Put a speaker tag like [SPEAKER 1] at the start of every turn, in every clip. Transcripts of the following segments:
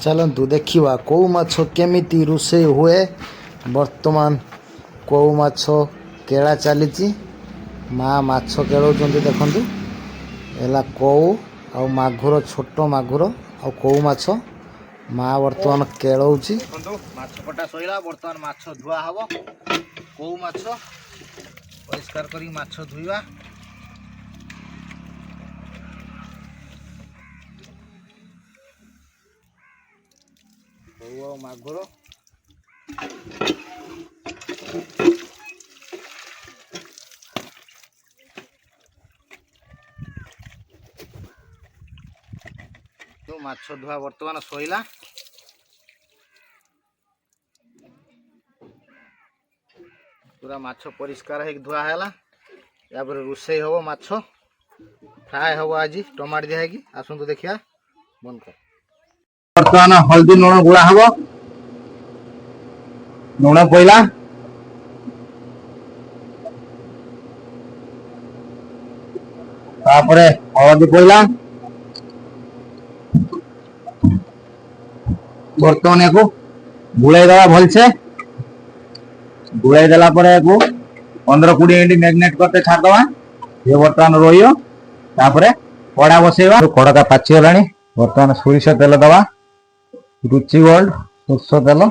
[SPEAKER 1] चलतु देखा कौ माछ केमिति रोषे हुए। बर्तमान कौ माछ केला चली माँ माछ केलौं देखु है कौ आ मागुर छोट मागुर आ कौ माछ माँ बर्तमान केलौं। माछ कटा सैला बर्तमान माछ धुआ हम कौ माछ परिष्कार करी माछ धुआ कौ मागुर माछ धुआ बर्तमान सैला पूरा माछ परिष्कार है धुआ है या रोषे हम माछ फ्राए हम आज टमाटर दिया है आसतु देखिया बंद कर।
[SPEAKER 2] बर्तमान हल्दी लुण गुड़ा हम लुण पईला तापरे हल्दी पईला बर्तमान या गुड़ाई दवा भलसे गुड़ाई देला 15-20 मिनट मैग्नेट करते छाड़दवा। ये बर्तमान रही कड़ा बसैवा कड़का पाचिगला बर्तमान सोरिष तेल दवा रुचि गोल्ड सोरष तेल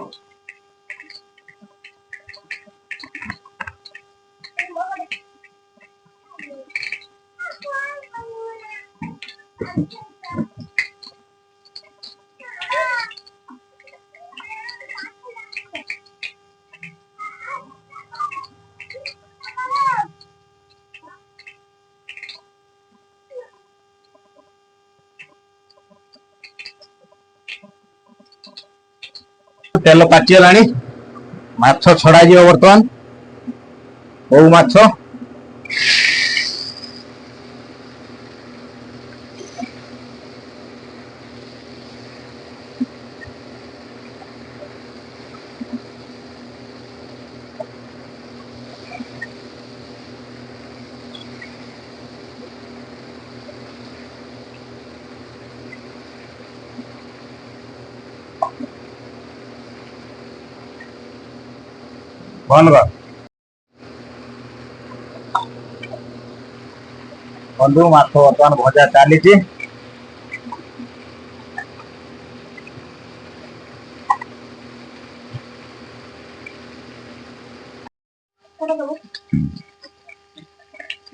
[SPEAKER 2] तेल पाचिगला माछ छड़ा जीव बर्तमान कौ माछ बंद कर बंधु माछ बर्तमान भजा चली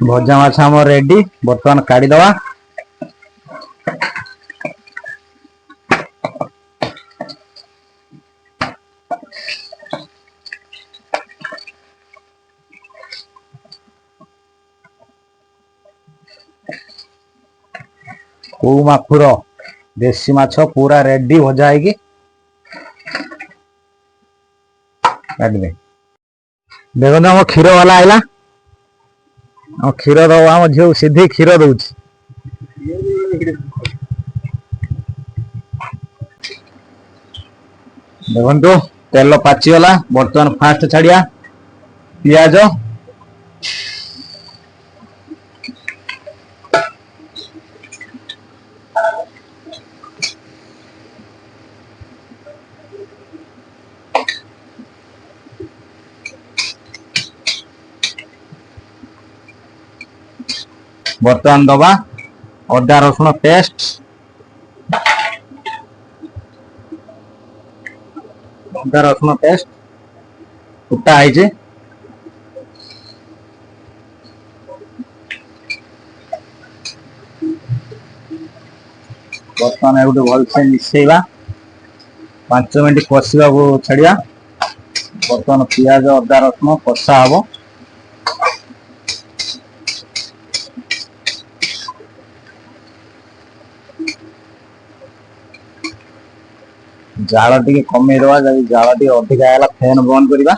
[SPEAKER 2] भजा माछ आम रेडी बर्तमान काढ़ीदवा। कौ माखुर देसी माछ पूरा रेडी भजा है देखो आम क्षीर वाला आईला क्षीर दब आम झील सीधी क्षीर दौर देखु तेल पाचिगला बर्तमान फास्ट छाड़िया पियाज बर्तमान दबा अदा रसुण पेस्ट अदा रसुण पेस्ट कुटा है बर्तमान गोटे भलसे मिसेवा 5 मिनट कषा छाड़िया बर्तमान पियाज अदा रसुण कषा हम जाल टी कमे दवा जाल टी अधिका है फैन बंद करवा।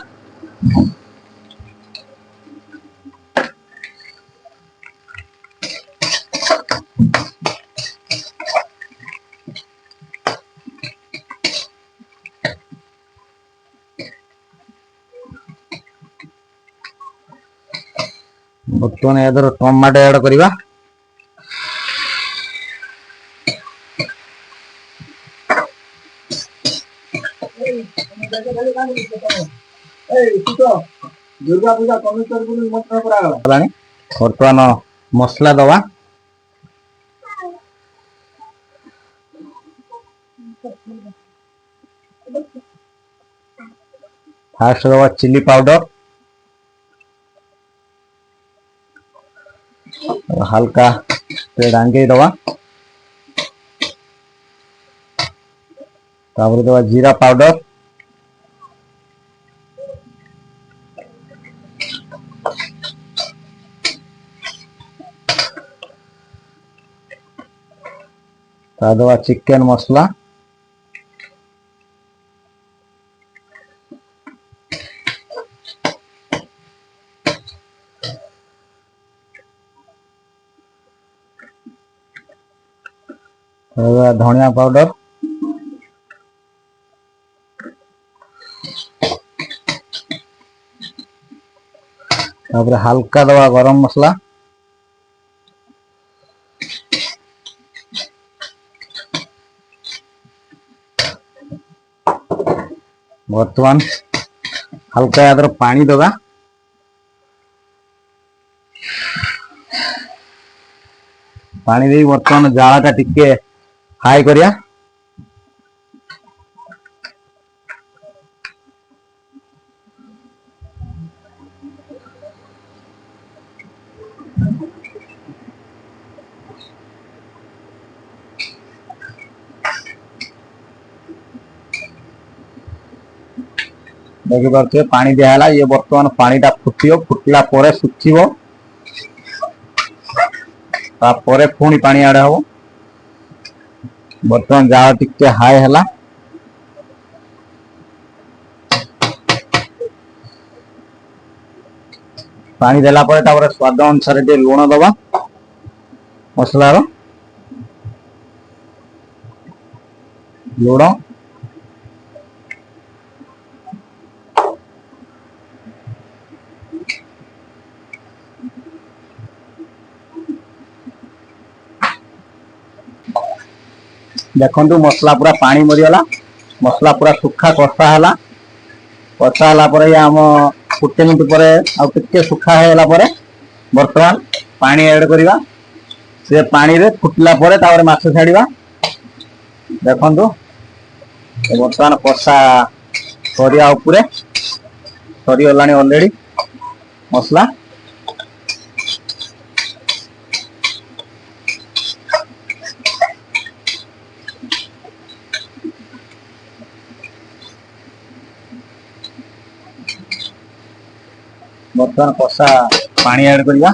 [SPEAKER 2] बर्तमान यादर टमाटो ऐड करवा दुर्गा पूजा बर्तमान मसला दवा फास्ट दवा चिली पाउडर हल्का डांगे दवा दवा जीरा पाउडर दवा चिकन मसला धनिया पाउडर हल्का दवा गरम मसला बर्तमान हल्का यादर पानी दवा पानी दे बर्तमान जाला टिके हाई करिया देखि पारे पानी दिया ये बर्तमान पानीटा फुटियो फुटला परे सुखिबो तापरे पुणी पानी आड़े हम बर्तमान जाल टिके हाई है पानी देला परे तापरे स्वाद अनुसार लुण दबा मसलार लुण देखु मसला पूरा पानी मरीगला मसला पूरा सुखा कषा है कषा है आम गोटे मिनट पर आगे सुखा है बर्तमान पानी ऐड करवा से पानी रे फुटला माछ छाड़ा देखु बर्तमान कषा सरिया उपरे सरीगला ऑलरेडी मसला बर्तमान कषा पानी ऐड करवा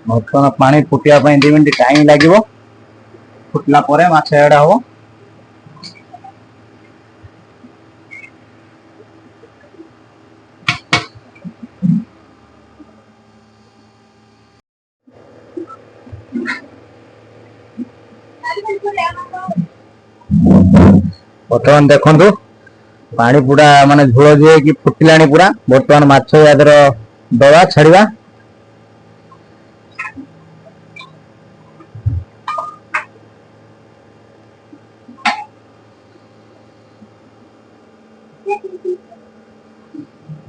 [SPEAKER 2] बर्तमान पानी फुटिया 2 मिनट टाइम लगे फुटला परे माछ ऐड हम बर्तमान देखु पानी पूरा माने झोल जे कि फुटिला पूरा बर्तमान माछ यादर दवा छाड़ा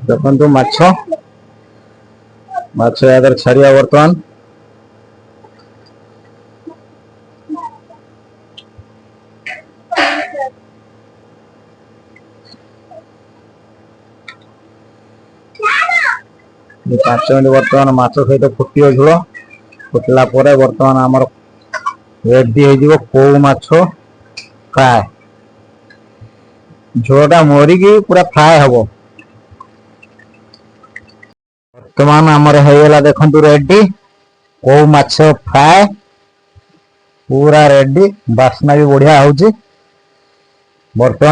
[SPEAKER 2] देखु माछ माछ यादर छाड़ा बर्तमान ये 5 मिनट बर्तमान माछ सहित फुटियो झोल फुटला बर्तमान आमर रेडी हो कौ माछ फ्राए झोलटा मरिकी पूरा फ्राए हम बर्तमान आमर होगला देखु रेडी कौ माछ फ्राए पूरा रेडी बास्ना भी बढ़िया हो बर्तमान